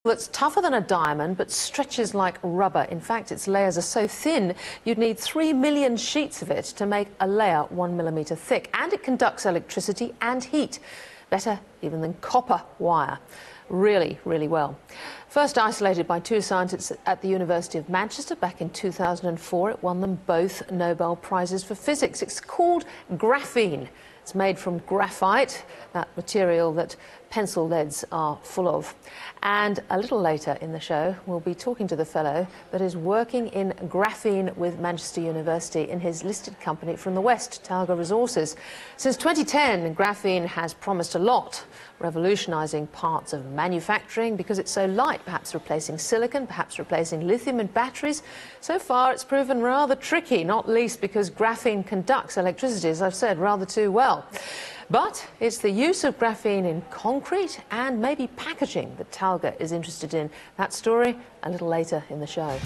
That's tougher than a diamond but stretches like rubber. In fact, its layers are so thin you'd need 3 million sheets of it to make a layer 1 millimetre thick. And it conducts electricity and heat. Better even than copper wire. Really, really well. First isolated by two scientists at the University of Manchester back in 2004, it won them both Nobel Prizes for physics. It's called graphene. It's made from graphite, that material that pencil leads are full of. And a little later in the show, we'll be talking to the fellow that is working in graphene with Manchester University in his listed company from the West, Talga Resources. Since 2010, graphene has promised a lot, revolutionising parts of manufacturing because it's so light, perhaps replacing silicon, perhaps replacing lithium in batteries. So far, it's proven rather tricky, not least because graphene conducts electricity, as I've said, rather too well. But it's the use of graphene in concrete and maybe packaging that Talga is interested in. That story a little later in the show.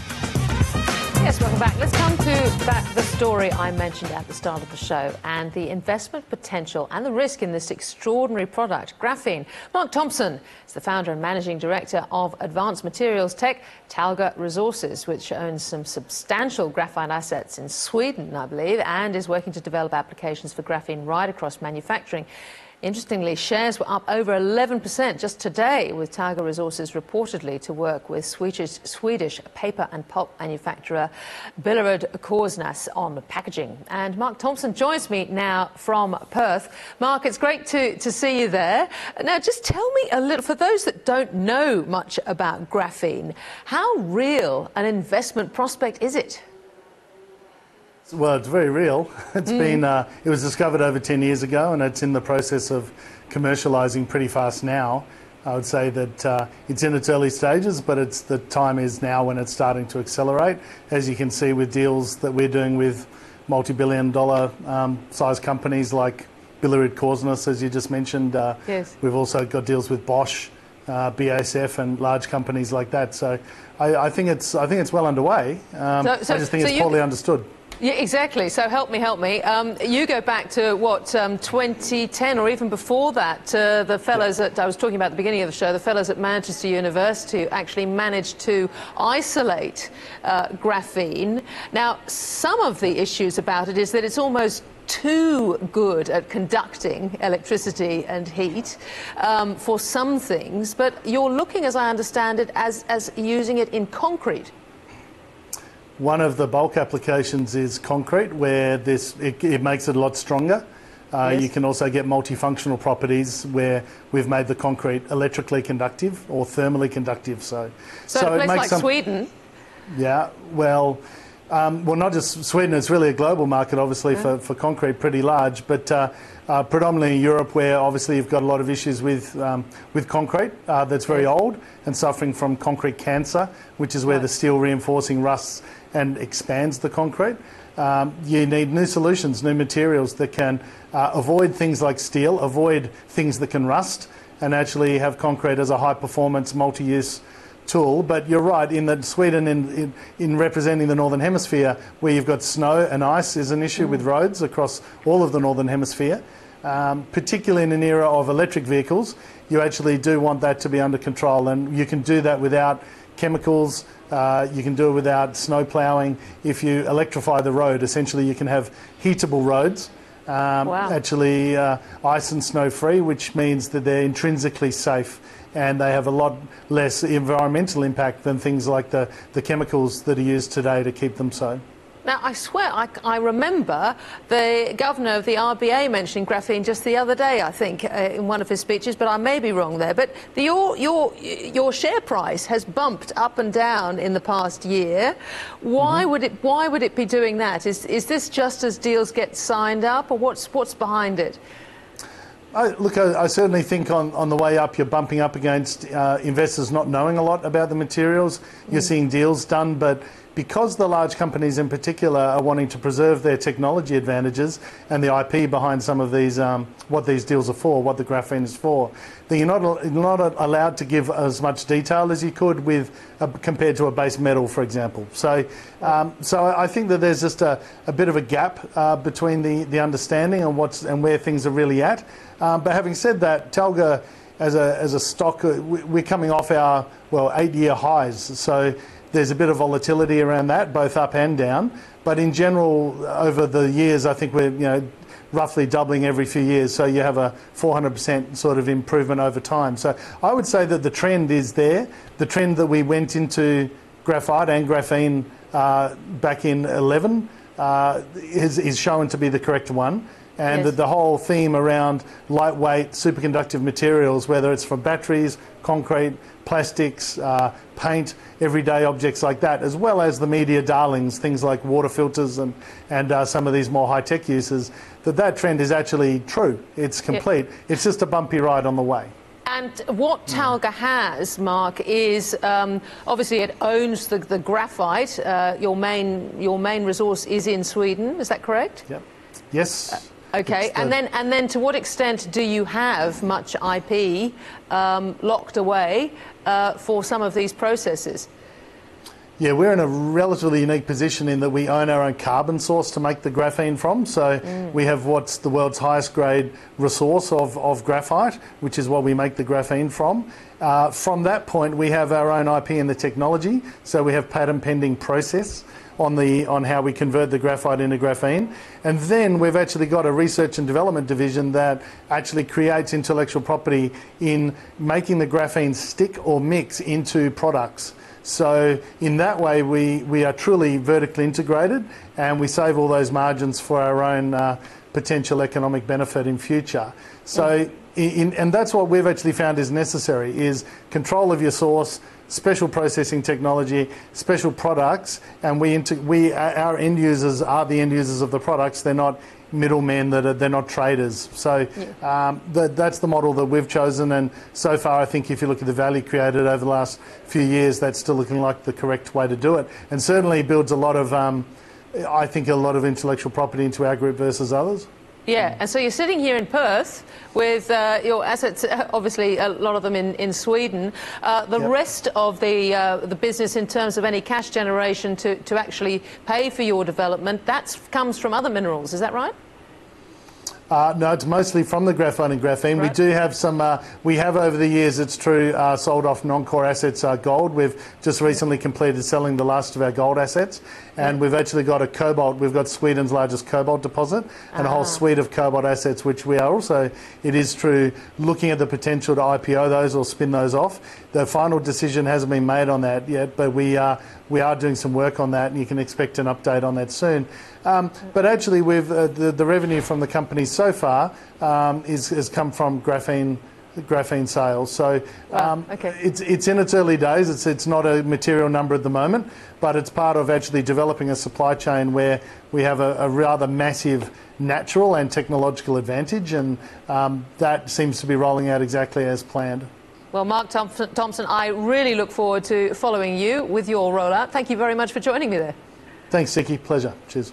Yes, welcome back. Let's come to the story I mentioned at the start of the show and the investment potential and the risk in this extraordinary product, graphene. Mark Thompson is the founder and managing director of advanced materials tech, Talga Resources, which owns some substantial graphite assets in Sweden, I believe, and is working to develop applications for graphene right across manufacturing. Interestingly, shares were up over 11% just today, with Talga Resources reportedly to work with Swedish paper and pulp manufacturer Billerud Korsnäs on packaging. And Mark Thompson joins me now from Perth. Mark, it's great to see you there. Now, just tell me a little, for those that don't know much about graphene, how real an investment prospect is it? Well, it's very real. It's been, it was discovered over 10 years ago and it's in the process of commercialising pretty fast now. I would say that it's in its early stages, but the time is now when it's starting to accelerate. As you can see with deals that we're doing with multi-billion-dollar size companies like Billerud Korsnäs, as you just mentioned. Yes. We've also got deals with Bosch, BASF and large companies like that. So I think it's well underway. I just think it's poorly understood. Yeah, exactly. So help me. You go back to, what, 2010 or even before that, the fellows that I was talking about at the beginning of the show, the fellows at Manchester University actually managed to isolate graphene. Now, some of the issues about it is that it's almost too good at conducting electricity and heat for some things, but you're looking, as I understand it, as using it in concrete. One of the bulk applications is concrete, where it makes it a lot stronger. Yes. You can also get multifunctional properties where we've made the concrete electrically conductive or thermally conductive. So a place like Sweden? Yeah, well, not just Sweden, it's really a global market, obviously, for concrete, pretty large, but predominantly in Europe, where obviously you've got a lot of issues with concrete that's very old and suffering from concrete cancer, which is where the steel reinforcing rusts and expands the concrete. You need new solutions, new materials that can avoid things like steel, avoid things that can rust, and actually have concrete as a high-performance, multi-use tool. But you're right, in that Sweden, in representing the Northern Hemisphere, where you've got snow and ice, is an issue with roads across all of the Northern Hemisphere. Particularly in an era of electric vehicles, you actually do want that to be under control, and you can do that without chemicals. You can do it without snow ploughing. If you electrify the road, essentially you can have heatable roads, actually ice and snow free, which means that they're intrinsically safe and they have a lot less environmental impact than things like the chemicals that are used today to keep them so. Now, I swear, I remember the governor of the RBA mentioning graphene just the other day, I think, in one of his speeches, but I may be wrong there. But your share price has bumped up and down in the past year. Why would it be doing that? Is this just as deals get signed up, or what's behind it? Look, I certainly think on the way up, you're bumping up against investors not knowing a lot about the materials. You're seeing deals done, but because the large companies in particular are wanting to preserve their technology advantages and the IP behind some of these, what these deals are for, what the graphene is for, then you're not allowed to give as much detail as you could with compared to a base metal, for example. So I think that there's just a bit of a gap between the understanding and where things are really at. But having said that, Talga as a stock, we're coming off our 8-year highs. So there's a bit of volatility around that, both up and down. But in general, over the years, I think we're roughly doubling every few years. So you have a 400% sort of improvement over time. So I would say that the trend is there. The trend that we went into graphite and graphene back in 11 is shown to be the correct one. And Yes. the whole theme around lightweight superconductive materials, whether it's for batteries, concrete, plastics, paint, everyday objects like that, as well as the media darlings, things like water filters and some of these more high-tech uses, that trend is actually true. It's complete. Yeah. It's just a bumpy ride on the way. And what Talga has, Mark, is obviously it owns the graphite. Your main resource is in Sweden. Is that correct? Yep. Yes. Okay, and then to what extent do you have much IP locked away for some of these processes? Yeah, we're in a relatively unique position in that we own our own carbon source to make the graphene from. So we have what's the world's highest grade resource of graphite, which is what we make the graphene from. From that point, we have our own IP in the technology. So we have patent pending process on how we convert the graphite into graphene. And then we've actually got a research and development division that actually creates intellectual property in making the graphene stick or mix into products. So in that way, we are truly vertically integrated, and we save all those margins for our own potential economic benefit in future. So, and that's what we've actually found is necessary, is control of your source, special processing technology, special products, and our end users are the end users of the products. They're not middlemen, they're not traders. So that's the model that we've chosen, and so far I think if you look at the value created over the last few years, that's still looking like the correct way to do it, and certainly builds a lot of, I think, a lot of intellectual property into our group versus others. Yeah, and so you're sitting here in Perth with your assets, obviously a lot of them in Sweden. The rest of the business in terms of any cash generation to actually pay for your development, that comes from other minerals, is that right? No, it's mostly from the graphite and graphene. Right. We do have some, we have over the years, it's true, sold off non-core assets, gold. We've just recently completed selling the last of our gold assets. And we've actually got a cobalt, we've got Sweden's largest cobalt deposit and a whole suite of cobalt assets, which we are also, it is true, looking at the potential to IPO those or spin those off. The final decision hasn't been made on that yet, but we are doing some work on that, and you can expect an update on that soon. But actually, the revenue from the company so far has come from graphene sales. So it's in its early days. It's not a material number at the moment, but it's part of actually developing a supply chain where we have a rather massive natural and technological advantage, and that seems to be rolling out exactly as planned. Well, Mark Thompson, I really look forward to following you with your rollout. Thank you very much for joining me there. Thanks, Ticky. Pleasure. Cheers.